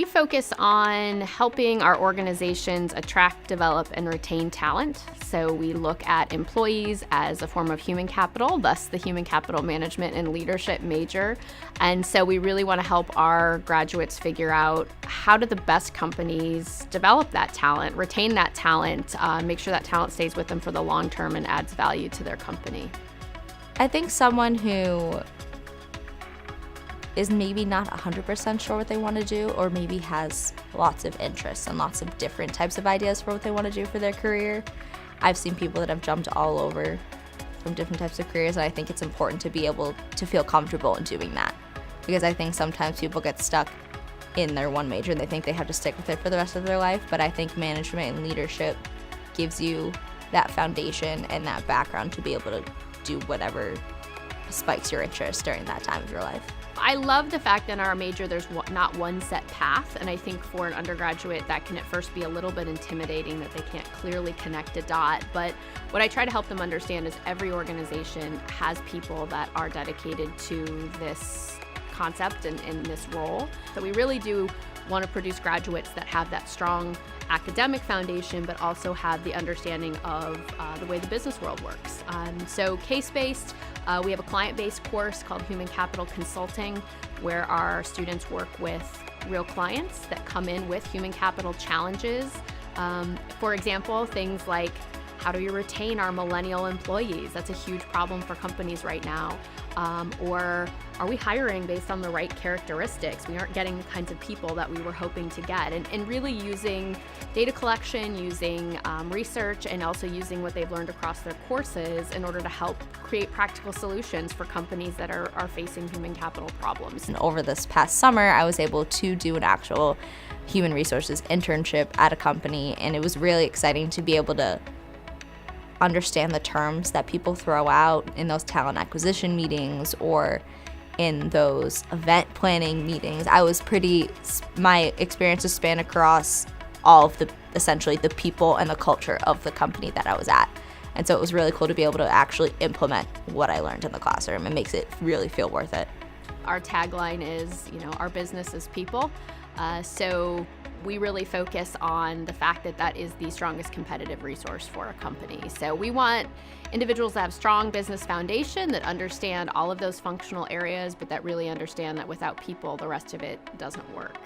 We focus on helping our organizations attract, develop, and retain talent. So we look at employees as a form of human capital, thus the human capital management and leadership major. And so we really want to help our graduates figure out how do the best companies develop that talent, retain that talent, make sure that talent stays with them for the long term and adds value to their company. I think someone who is maybe not 100% sure what they want to do, or maybe has lots of interests and lots of different types of ideas for what they want to do for their career. I've seen people that have jumped all over from different types of careers, and I think it's important to be able to feel comfortable in doing that, because I think sometimes people get stuck in their one major and they think they have to stick with it for the rest of their life. But I think management and leadership gives you that foundation and that background to be able to do whatever spikes your interest during that time of your life. I love the fact that in our major there's not one set path, and I think for an undergraduate that can at first be a little bit intimidating that they can't clearly connect a dot. But what I try to help them understand is every organization has people that are dedicated to this concept and in this role. So we really do want to produce graduates that have that strong academic foundation, but also have the understanding of the way the business world works. So case-based, we have a client-based course called Human Capital Consulting, where our students work with real clients that come in with human capital challenges. For example, things like, how do you retain our millennial employees? That's a huge problem for companies right now. Or are we hiring based on the right characteristics? We aren't getting the kinds of people that we were hoping to get. And really using data collection, using research, and also using what they've learned across their courses in order to help create practical solutions for companies that are facing human capital problems. And over this past summer, I was able to do an actual human resources internship at a company, and it was really exciting to be able to understand the terms that people throw out in those talent acquisition meetings or in those event planning meetings. My experiences span across all of essentially the people and the culture of the company that I was at. And so it was really cool to be able to actually implement what I learned in the classroom. It makes it really feel worth it. Our tagline is, our business is people. So we really focus on the fact that that is the strongest competitive resource for a company. So we want individuals that have strong business foundation, that understand all of those functional areas, but that really understand that without people, the rest of it doesn't work.